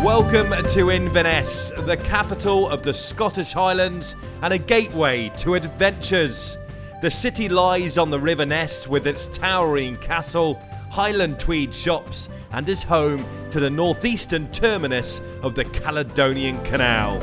Welcome to Inverness, the capital of the Scottish Highlands and a gateway to adventures. The city lies on the River Ness with its towering castle, Highland tweed shops, and is home to the northeastern terminus of the Caledonian Canal.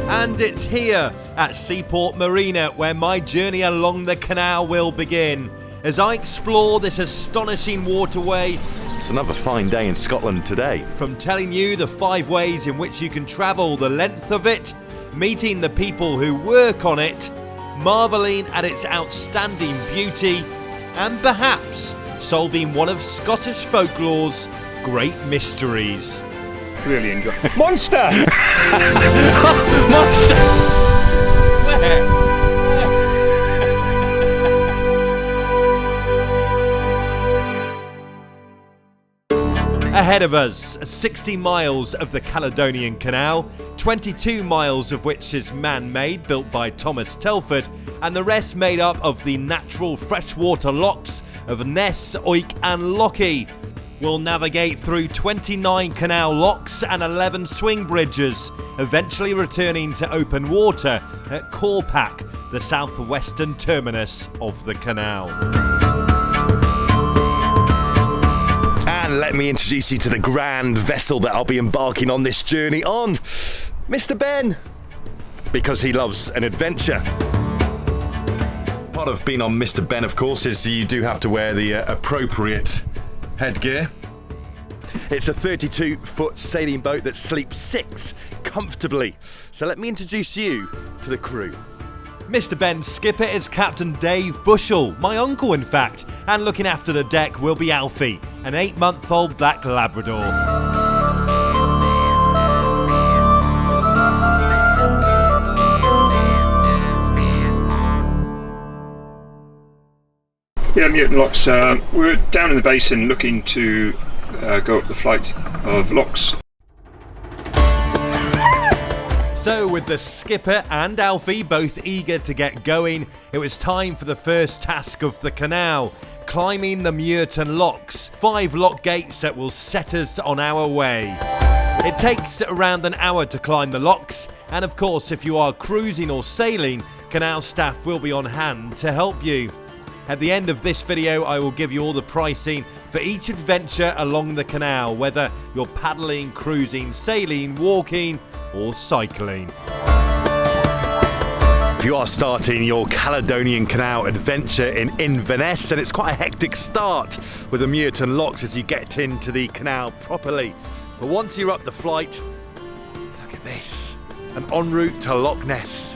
And it's here at Seaport Marina where my journey along the canal will begin, as I explore this astonishing waterway. It's another fine day in Scotland today. From telling you the 5 ways in which you can travel the length of it, meeting the people who work on it, marvelling at its outstanding beauty, and perhaps solving one of Scottish folklore's great mysteries. Really enjoy. Monster! Monster! Where? Ahead of us, 60 miles of the Caledonian Canal, 22 miles of which is man-made, built by Thomas Telford, and the rest made up of the natural freshwater lochs of Ness, Oink and Loch Oink. We'll navigate through 29 canal locks and 11 swing bridges, eventually returning to open water at KAYAK, the southwestern terminus of the canal. And let me introduce you to the grand vessel that I'll be embarking on this journey on. Mr. Ben. Because he loves an adventure. Part of being on Mr. Ben, of course, is you do have to wear the appropriate headgear. It's a 32-foot sailing boat that sleeps 6 comfortably. So let me introduce you to the crew. Mr. Ben's skipper is Captain Dave Bushell, my uncle in fact, and looking after the deck will be Alfie, an 8-month-old black Labrador. Yeah, Mutant Locks. We're down in the basin looking to go up the flight of locks. So with the skipper and Alfie both eager to get going, it was time for the first task of the canal, climbing the Mutant Locks, 5 lock gates that will set us on our way. It takes around an hour to climb the locks, and of course if you are cruising or sailing, canal staff will be on hand to help you. At the end of this video I will give you all the pricing for each adventure along the canal, whether you're paddling, cruising, sailing, walking or cycling. If you are starting your Caledonian Canal adventure in Inverness, and it's quite a hectic start with the Mutant Locks as you get into the canal properly. But once you're up the flight, look at this, and en route to Loch Ness.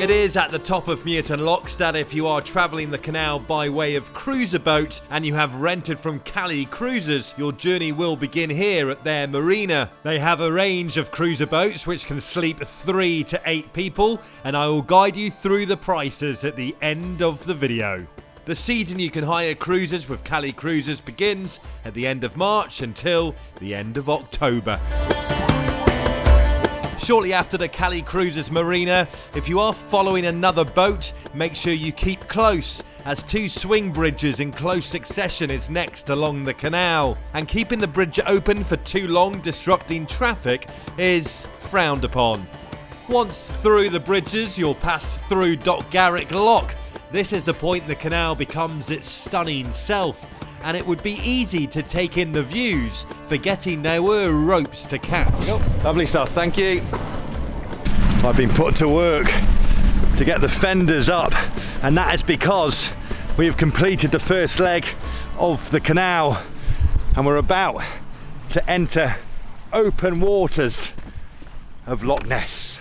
It is at the top of Mutant Locks that if you are travelling the canal by way of cruiser boat and you have rented from Cali Cruises, your journey will begin here at their marina. They have a range of cruiser boats which can sleep 3 to 8 people, and I will guide you through the prices at the end of the video. The season you can hire cruisers with Cali Cruises begins at the end of March until the end of October. Shortly after the Cali Cruises marina, if you are following another boat, make sure you keep close, as 2 swing bridges in close succession is next along the canal, and keeping the bridge open for too long disrupting traffic is frowned upon. Once through the bridges, you'll pass through Laggan Locks. This is the point the canal becomes its stunning self, and it would be easy to take in the views, forgetting there were ropes to catch. Oh, lovely stuff, thank you. I've been put to work to get the fenders up, and that is because we have completed the first leg of the canal and we're about to enter open waters of Loch Ness.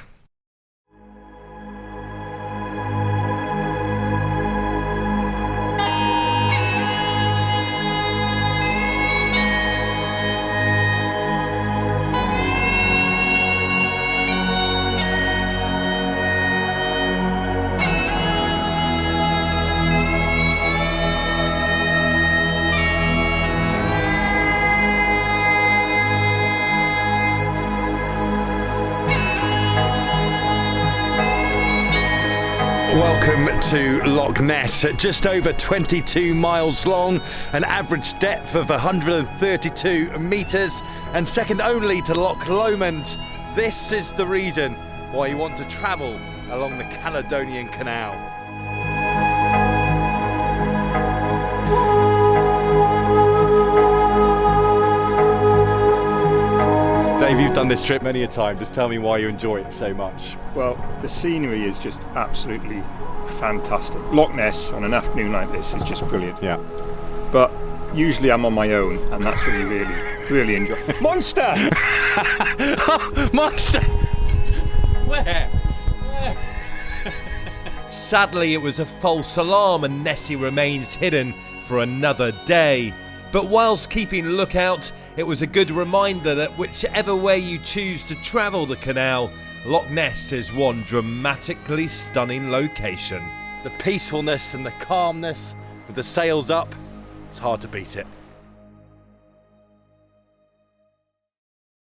Welcome to Loch Ness, just over 22 miles long, an average depth of 132 metres, and second only to Loch Lomond. This is the reason why you want to travel along the Caledonian Canal. Dave, you've done this trip many a time. Just tell me why you enjoy it so much. Well, the scenery is just absolutely fantastic. Loch Ness on an afternoon like this is just brilliant. Yeah. But usually I'm on my own, and that's what you really enjoy. Monster! Monster! Where? Sadly, it was a false alarm and Nessie remains hidden for another day. But whilst keeping lookout, it was a good reminder that whichever way you choose to travel the canal, Loch Ness is one dramatically stunning location. The peacefulness and the calmness with the sails up, it's hard to beat it.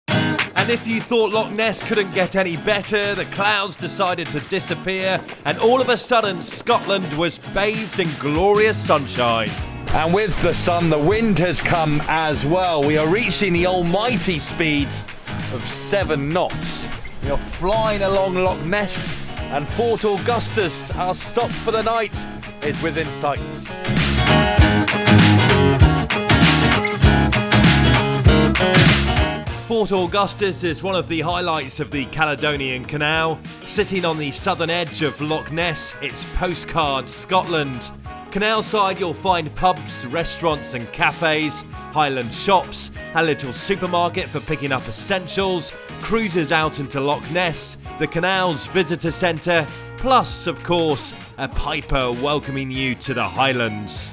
And if you thought Loch Ness couldn't get any better, the clouds decided to disappear, and all of a sudden Scotland was bathed in glorious sunshine. And with the sun, the wind has come as well. We are reaching the almighty speed of 7 knots. We are flying along Loch Ness, and Fort Augustus, our stop for the night, is within sight. Fort Augustus is one of the highlights of the Caledonian Canal. Sitting on the southern edge of Loch Ness, it's postcard Scotland. Canal side you'll find pubs, restaurants and cafes, Highland shops, a little supermarket for picking up essentials, cruises out into Loch Ness, the canal's visitor centre, plus of course a piper welcoming you to the Highlands.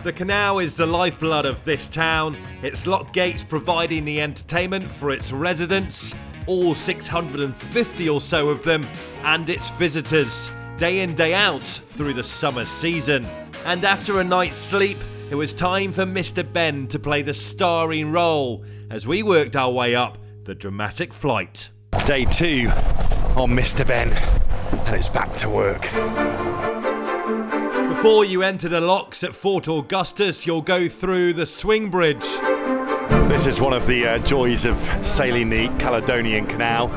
The canal is the lifeblood of this town, its lock gates providing the entertainment for its residents, all 650 or so of them, and its visitors, day in day out through the summer season. And after a night's sleep, it was time for Mr. Ben to play the starring role as we worked our way up the dramatic flight. Day 2 on Mr. Ben, and it's back to work. Before you enter the locks at Fort Augustus, you'll go through the swing bridge. This is one of the joys of sailing the Caledonian Canal.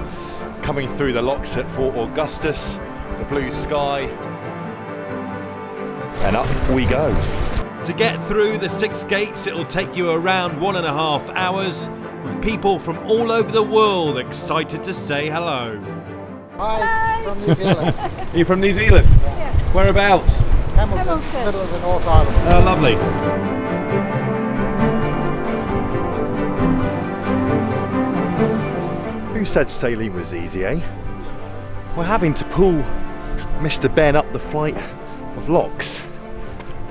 Coming through the locks at Fort Augustus, the blue sky, and up we go. To get through the 6 gates, it'll take you around 1.5 hours, with people from all over the world excited to say hello. Hi, from New Zealand. Are you from New Zealand? Yeah. Whereabouts? Hamilton, middle of the North Island. Oh, lovely. Who said sailing was easy, eh? We're having to pull Mr. Ben up the flight of locks.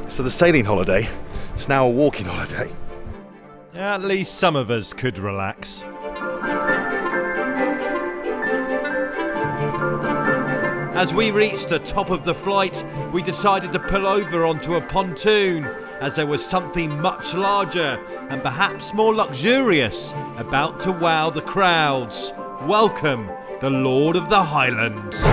So the sailing holiday is now a walking holiday. At least some of us could relax. As we reached the top of the flight, we decided to pull over onto a pontoon, as there was something much larger and perhaps more luxurious about to wow the crowds. Welcome, the Lord of the Highlands.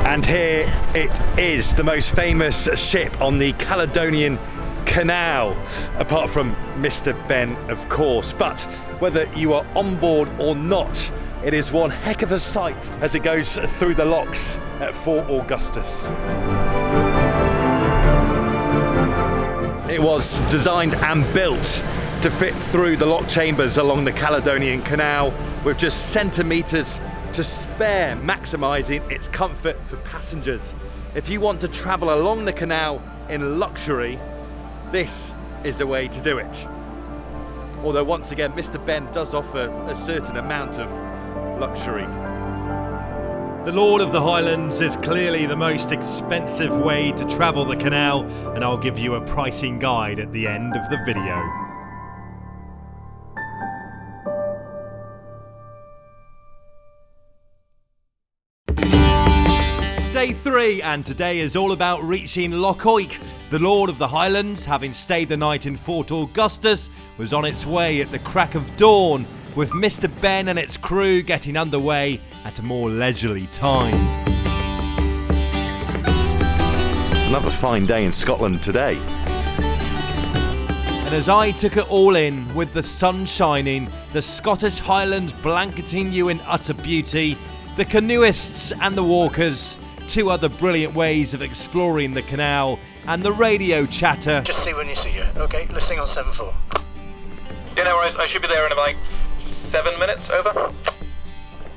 And here it is, the most famous ship on the Caledonian Canal, apart from Mr. Ben, of course. But whether you are on board or not, it is one heck of a sight as it goes through the locks at Fort Augustus. It was designed and built to fit through the lock chambers along the Caledonian Canal with just centimetres to spare, maximising its comfort for passengers. If you want to travel along the canal in luxury, this is the way to do it. Although once again, Mr. Ben does offer a certain amount of luxury. The Lord of the Highlands is clearly the most expensive way to travel the canal, and I'll give you a pricing guide at the end of the video. day 3, and today is all about reaching Loch Oink. The Lord of the Highlands, having stayed the night in Fort Augustus, was on its way at the crack of dawn, with Mr. Ben and its crew getting underway at a more leisurely time. It's another fine day in Scotland today. And as I took it all in, with the sun shining, the Scottish Highlands blanketing you in utter beauty, the canoeists and the walkers, 2 other brilliant ways of exploring the canal, and the radio chatter. Just see when you see you. Okay, listening on 7-4. Yeah, no worries. I should be there in about 7 minutes, over.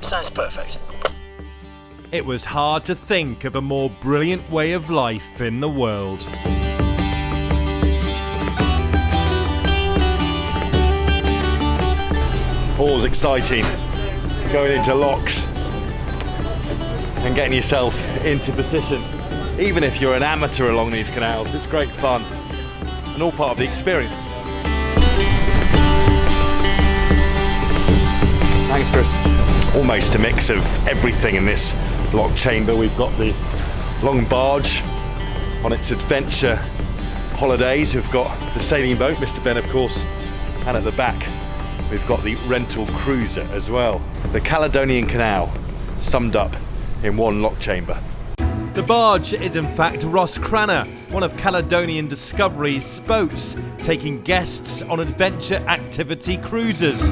Sounds perfect. It was hard to think of a more brilliant way of life in the world. Always exciting going into locks and getting yourself into position. Even if you're an amateur along these canals, it's great fun and all part of the experience. Thanks, Chris. Almost a mix of everything in this lock chamber. We've got the long barge on its adventure holidays. We've got the sailing boat, Mr. Ben, of course, and at the back we've got the rental cruiser as well. The Caledonian Canal summed up in one lock chamber. The barge is in fact Ross Cranner, one of Caledonian Discovery's boats, taking guests on adventure activity cruises.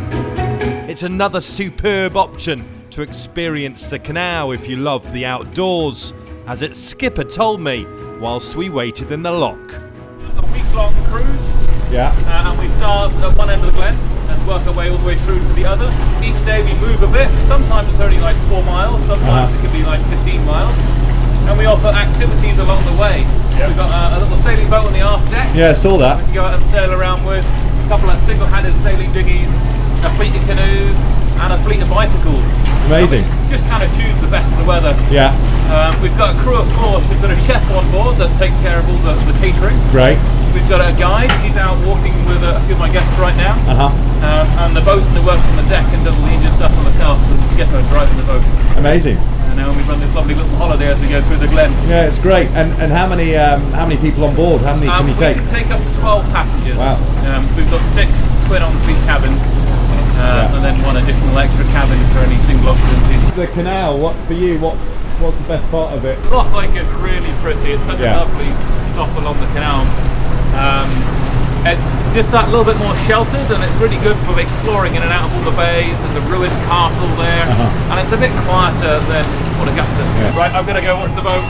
It's another superb option to experience the canal if you love the outdoors, as its skipper told me whilst we waited in the lock. A week-long cruise. Yeah. And we start at one end of the glen and work our way all the way through to the other. Each day we move a bit. Sometimes it's only 4 miles, sometimes it can be 15 miles. And we offer activities along the way. Yep. We've got a little sailing boat on the aft deck. Yeah, I saw that. We can go out and sail around with a couple of single-handed sailing dinghies, a fleet of canoes, and a fleet of bicycles. Amazing. Just kind of choose the best of the weather. Yeah. We've got a crew of 4, so we've got a chef on board that takes care of all the catering. Great. We've got a guide, he's out walking with a few of my guests right now. And the boatswain that works on the deck and does all the engine stuff on myself, the skipper driving the boat. Amazing. And now we run this lovely little holiday as we go through the glen. Yeah, it's great. And how many people on board? How many can you take? We can take up to 12 passengers. Wow. So we've got 6 twin ensuite cabins. And then 1 additional extra cabin for any single occupancies. The canal, what's the best part of it? Loch Oink is really pretty. It's such a lovely stop along the canal. It's just that little bit more sheltered, and it's really good for exploring in and out of all the bays. There's a ruined castle there, and it's a bit quieter than Fort Augustus. Yeah. Right, I'm going to go watch the boat.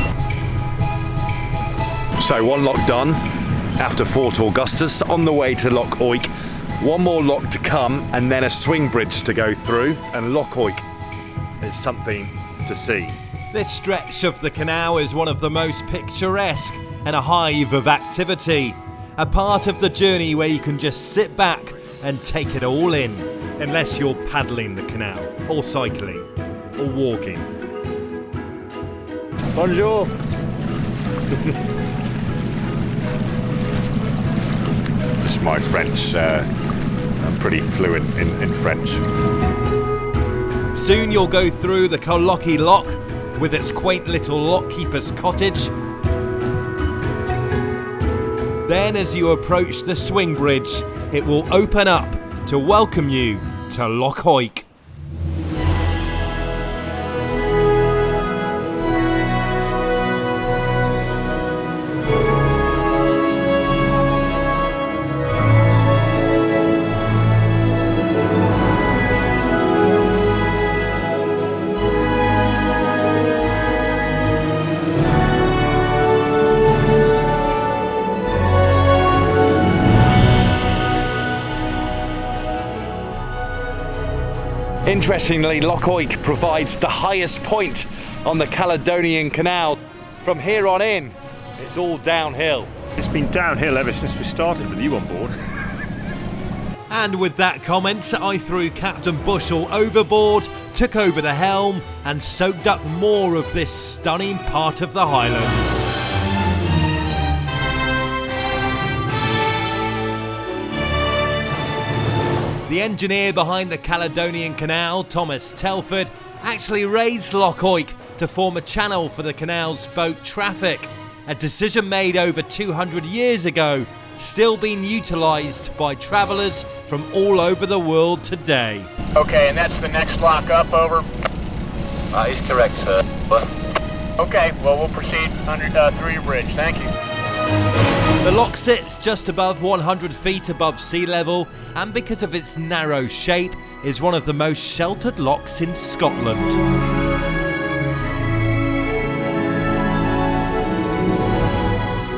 So 1 lock done after Fort Augustus, on the way to Loch Oink. 1 more lock to come, and then a swing bridge to go through, and Loch Oink is something to see. This stretch of the canal is one of the most picturesque and a hive of activity. A part of the journey where you can just sit back and take it all in, unless you're paddling the canal, or cycling, or walking. Bonjour. It's just my French. I'm pretty fluent in French. Soon you'll go through the Laggan Locks with its quaint little lockkeeper's cottage. Then as you approach the swing bridge, it will open up to welcome you to Loch Oink. Interestingly, Loch Oink provides the highest point on the Caledonian Canal. From here on in, it's all downhill. It's been downhill ever since we started with you on board. And with that comment, I threw Captain Bushell overboard, took over the helm, and soaked up more of this stunning part of the Highlands. The engineer behind the Caledonian Canal, Thomas Telford, actually raised Loch Oink to form a channel for the canal's boat traffic. A decision made over 200 years ago, still being utilised by travellers from all over the world today. Okay, and that's the next lock up, over. That is correct, sir. Okay, well, we'll proceed through your bridge. Thank you. The lock sits just above 100 feet above sea level, and because of its narrow shape, is one of the most sheltered locks in Scotland.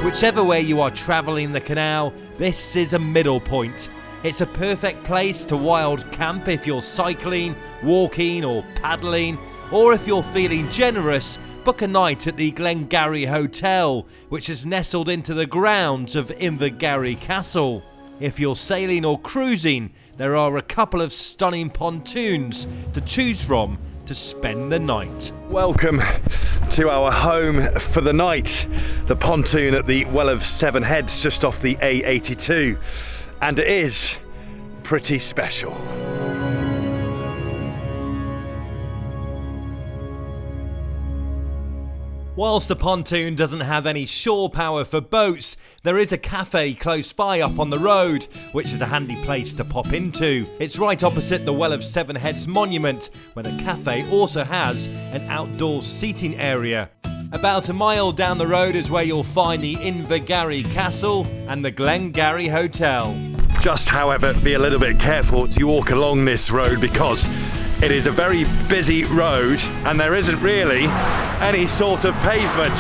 Whichever way you are travelling the canal, this is a middle point. It's a perfect place to wild camp if you're cycling, walking or paddling, or if you're feeling generous, book a night at the Glengarry Hotel, which is nestled into the grounds of Invergarry Castle. If you're sailing or cruising, there are a couple of stunning pontoons to choose from to spend the night. Welcome to our home for the night, the pontoon at the Well of Seven Heads just off the A82, and it is pretty special. Whilst the pontoon doesn't have any shore power for boats, there is a cafe close by up on the road, which is a handy place to pop into. It's right opposite the Well of Seven Heads monument, where the cafe also has an outdoor seating area. About a mile down the road is where you'll find the Invergarry Castle and the Glengarry Hotel. Just, however, be a little bit careful as you walk along this road because it is a very busy road and there isn't really any sort of pavement.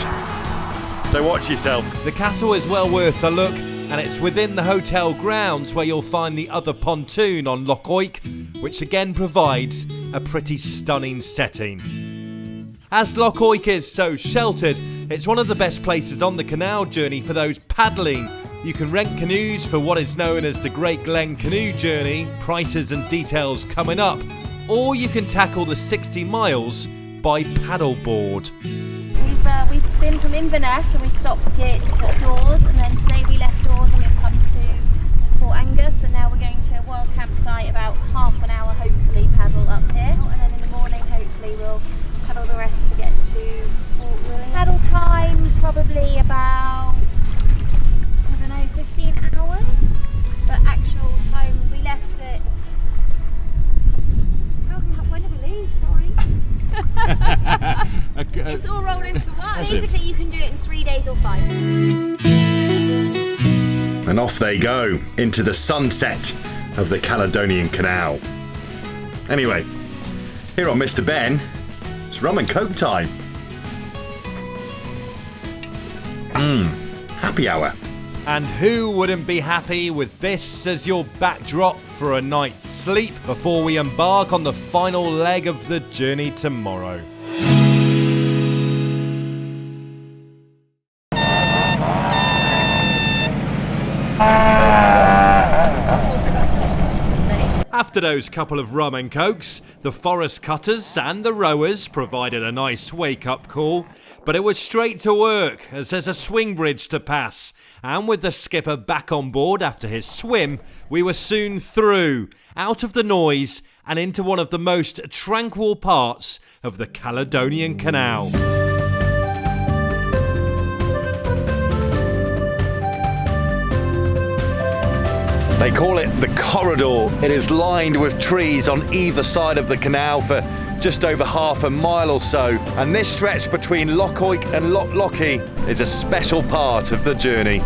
So watch yourself. The castle is well worth a look, and it's within the hotel grounds where you'll find the other pontoon on Loch Oink, which again provides a pretty stunning setting. As Loch Oink is so sheltered, it's one of the best places on the canal journey for those paddling. You can rent canoes for what is known as the Great Glen Canoe Journey, prices and details coming up, or you can tackle the 60 miles by paddleboard. We've been from Inverness and we stopped at Dawes, and then today we left Dawes and we've come to Fort Angus, and now we're going to a wild campsite about half an hour, hopefully paddle up here, and then in the morning hopefully we'll paddle the rest to get to Fort William. Paddle time probably about, I don't know, 15 hours, but actual time we left at, when did we leave? Sorry. It's all rolled into one. Basically you can do it in 3 days or 5. And off they go into the sunset of the Caledonian Canal. Anyway, here on Mr. Ben, it's rum and coke time. Happy hour. And who wouldn't be happy with this as your backdrop for a night's sleep before we embark on the final leg of the journey tomorrow? After those couple of rum and cokes, the forest cutters and the rowers provided a nice wake-up call, but it was straight to work as there's a swing bridge to pass, and with the skipper back on board after his swim, we were soon through, out of the noise and into one of the most tranquil parts of the Caledonian Canal. They call it the corridor. It is lined with trees on either side of the canal for just over half a mile or so, and this stretch between Loch Oink and Loch Lochy is a special part of the journey.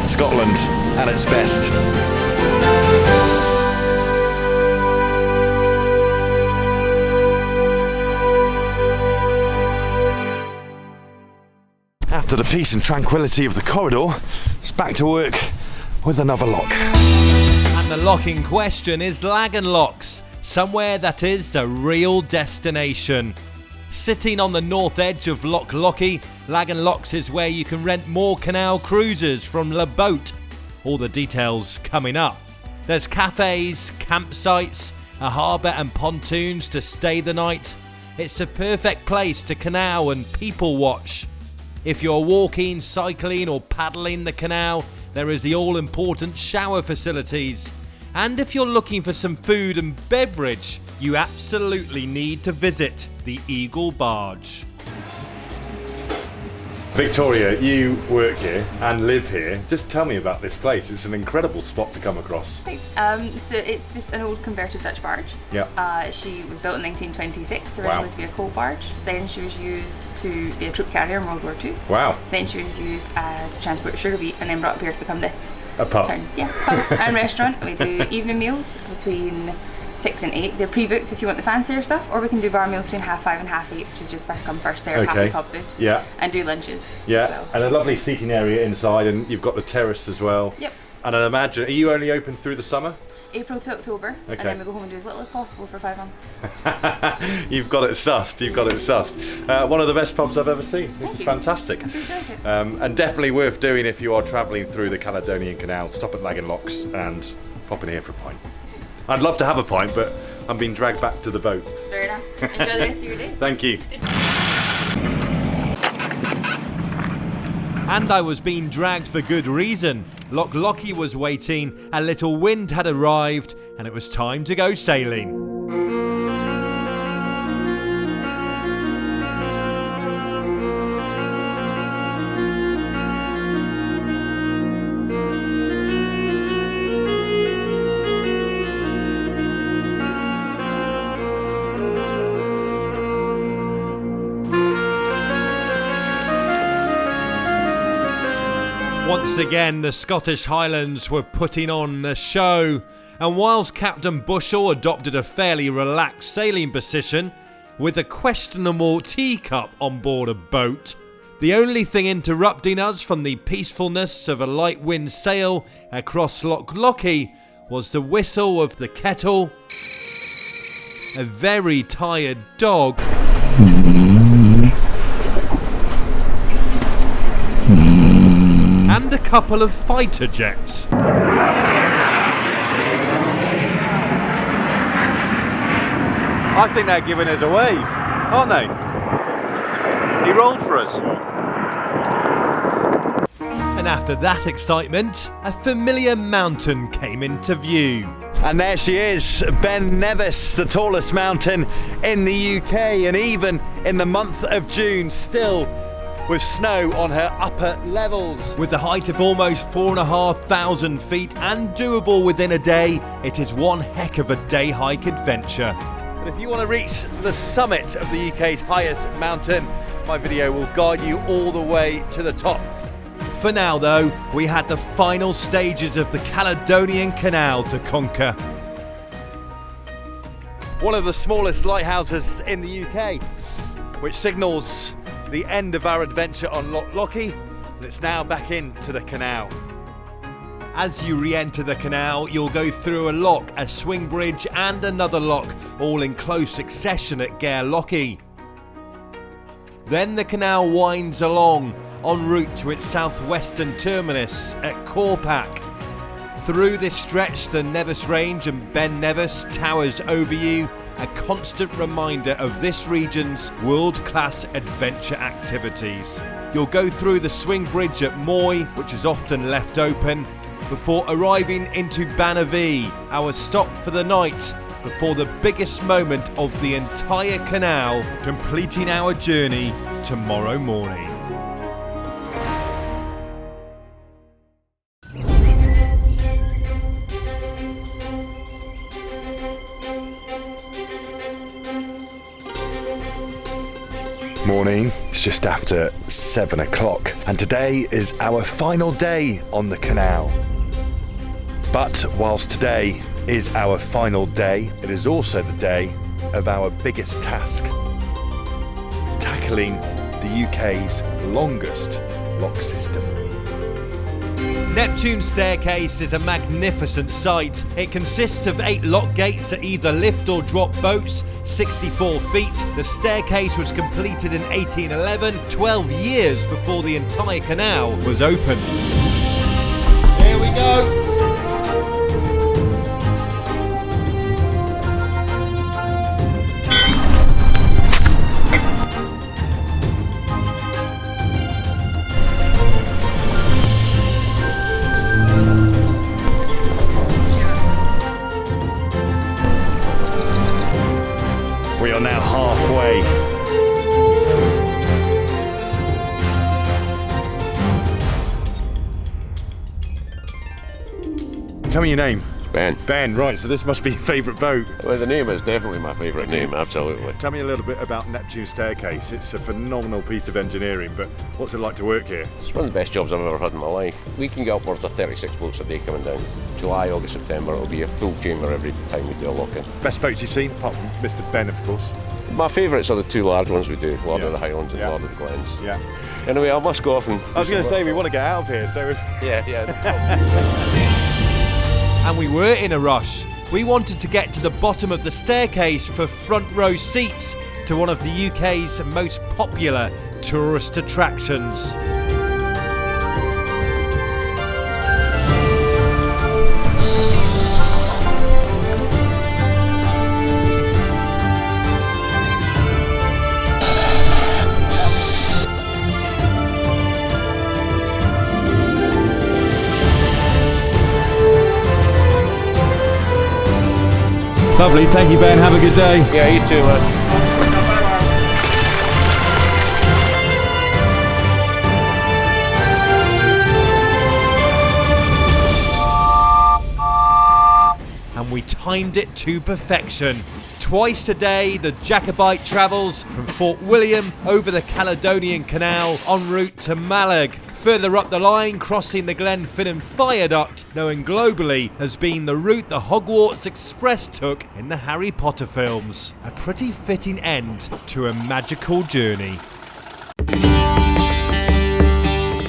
Scotland at its best. After the peace and tranquility of the corridor, it's back to work with another lock. And the lock in question is Laggan Locks, somewhere that is a real destination. Sitting on the north edge of Loch Lochy, Laggan Locks is where you can rent more canal cruises from La Boat. All the details coming up. There's cafes, campsites, a harbour and pontoons to stay the night. It's a perfect place to canal and people watch. If you're walking, cycling or paddling the canal, there is the all-important shower facilities. And if you're looking for some food and beverage, you absolutely need to visit the Eagle Barge. Victoria, you work here and live here. Just tell me about this place. It's an incredible spot to come across. So it's just an old converted Dutch barge. Yeah. She was built in 1926, originally to be a coal barge. Then she was used to be a troop carrier in World War II. Wow. Then she was used to transport sugar beet and then brought up here to become this. A pub. Yeah, pub and restaurant. We do evening meals between 6 and 8. They're pre-booked if you want the fancier stuff, or we can do bar meals between 5:30 and 8:30, which is just first come first serve, half the pub food. Yeah. And do lunches. Yeah, well. and a lovely seating area inside, and you've got the terrace as well. Yep. And I imagine, are you only open through the summer? April to October, and then we go home and do as little as possible for 5 months. You've got it sussed, you've got it sussed. One of the best pubs I've ever seen. This is fantastic. I appreciate it. And definitely worth doing if you are travelling through the Caledonian Canal. Stop at Laggan Locks and pop in here for a pint. I'd love to have a pint, but I'm being dragged back to the boat. Fair enough. Enjoy the rest of your day. Thank you. And I was being dragged for good reason. Loch Lockie was waiting, a little wind had arrived, and it was time to go sailing. Once again, the Scottish Highlands were putting on a show, and whilst Captain Bushell adopted a fairly relaxed sailing position with a questionable teacup on board a boat, the only thing interrupting us from the peacefulness of a light wind sail across Loch Lockie was the whistle of the kettle, a very tired dog, and a couple of fighter jets. I think they're giving us a wave, aren't they? He rolled for us. And after that excitement, a familiar mountain came into view. And there she is, Ben Nevis, the tallest mountain in the UK, and even in the month of June, still with snow on her upper levels. With a height of almost 4,500 feet and doable within a day, it is one heck of a day hike adventure. But if you want to reach the summit of the UK's highest mountain, my video will guide you all the way to the top. For now though, we had the final stages of the Caledonian Canal to conquer. One of the smallest lighthouses in the UK, which signals the end of our adventure on Loch Lockie, and it's now back into the canal. As you re-enter the canal, you'll go through a lock, a swing bridge and another lock, all in close succession at KAYAK. Then the canal winds along, en route to its southwestern terminus at KAYAK. Through this stretch, the Nevis Range and Ben Nevis towers over you, a constant reminder of this region's world-class adventure activities. You'll go through the swing bridge at Moy, which is often left open, before arriving into Banavie, our stop for the night, before the biggest moment of the entire canal, completing our journey tomorrow morning. Morning, it's just after 7 o'clock, and today is our final day on the canal. But whilst today is our final day, it is also the day of our biggest task, tackling the UK's longest lock system. Neptunes Staircase is a magnificent sight. It consists of 8 lock gates that either lift or drop boats, 64 feet. The staircase was completed in 1811, 12 years before the entire canal was opened. Here we go. Tell me your name. Ben. Ben, right, so this must be your favourite boat. Well, the name is definitely my favourite name, absolutely. Tell me a little bit about Neptunes Staircase. It's a phenomenal piece of engineering, but what's it like to work here? It's one of the best jobs I've ever had in my life. We can get upwards of 36 boats a day coming down. July, August, September, it'll be a full chamber every time we do a lock-in. Best boats you've seen, apart from Mr. Ben, of course? My favourites are the two large ones we do, Lord of the Highlands and Lord of the Glens. Yeah. Anyway, I must go off and... I was going to say, we want to get out of here, so if... Yeah. And we were in a rush. We wanted to get to the bottom of the staircase for front row seats to one of the UK's most popular tourist attractions. Lovely, thank you Ben, have a good day. Yeah, you too, man. And we timed it to perfection. Twice a day, the Jacobite travels from Fort William over the Caledonian Canal en route to Malag. Further up the line, crossing the Glenfinnan Viaduct, known globally as being the route the Hogwarts Express took in the Harry Potter films. A pretty fitting end to a magical journey.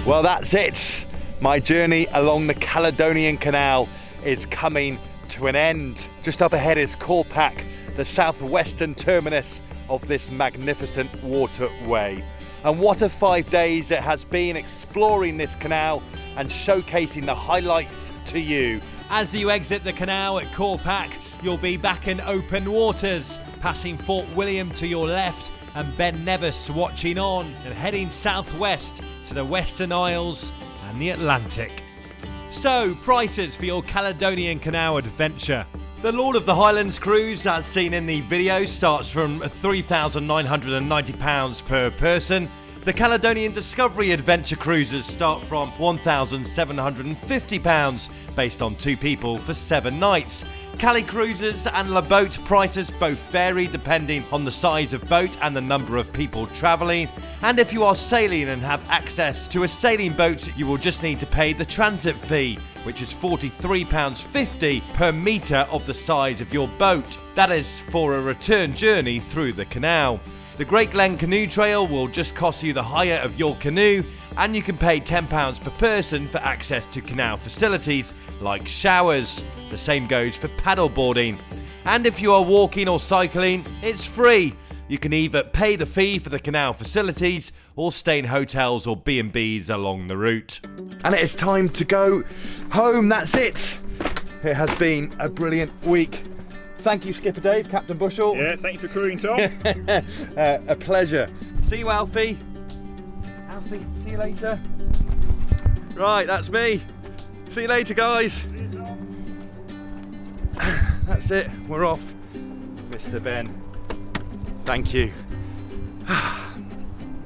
Well, that's it. My journey along the Caledonian Canal is coming to an end. Just up ahead is KAYAK, the southwestern terminus of this magnificent waterway. And what a 5 days it has been exploring this canal and showcasing the highlights to you. As you exit the canal at KAYAK, you'll be back in open waters, passing Fort William to your left and Ben Nevis watching on, and heading southwest to the Western Isles and the Atlantic. So, prices for your Caledonian Canal adventure. The Lord of the Highlands cruise, as seen in the video, starts from £3,990 per person. The Caledonian Discovery Adventure cruises start from £1,750 based on 2 people for 7 nights. Cali Cruises and La Boat prices both vary depending on the size of boat and the number of people travelling. And if you are sailing and have access to a sailing boat, you will just need to pay the transit fee, which is £43.50 per metre of the size of your boat. That is for a return journey through the canal. The Great Glen Canoe Trail will just cost you the hire of your canoe, and you can pay £10 per person for access to canal facilities like showers. The same goes for paddleboarding. And if you are walking or cycling, it's free. You can either pay the fee for the canal facilities or stay in hotels or B&Bs along the route. And it is time to go home, that's it. It has been a brilliant week. Thank you, Skipper Dave, Captain Bushell. Yeah, thank you for crewing, Tom. A pleasure. See you, Alfie. Alfie, see you later. Right, that's me. See you later, guys. That's it, we're off. Mr. Ben, thank you.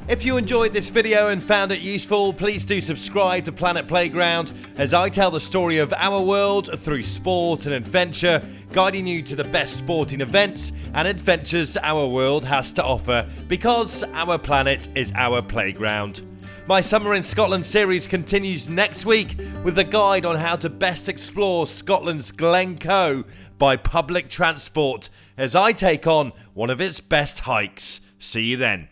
If you enjoyed this video and found it useful, please do subscribe to Planet Playground, as I tell the story of our world through sport and adventure, guiding you to the best sporting events and adventures our world has to offer, because our planet is our playground. My Summer in Scotland series continues next week with a guide on how to best explore Scotland's Glencoe by public transport, as I take on one of its best hikes. See you then.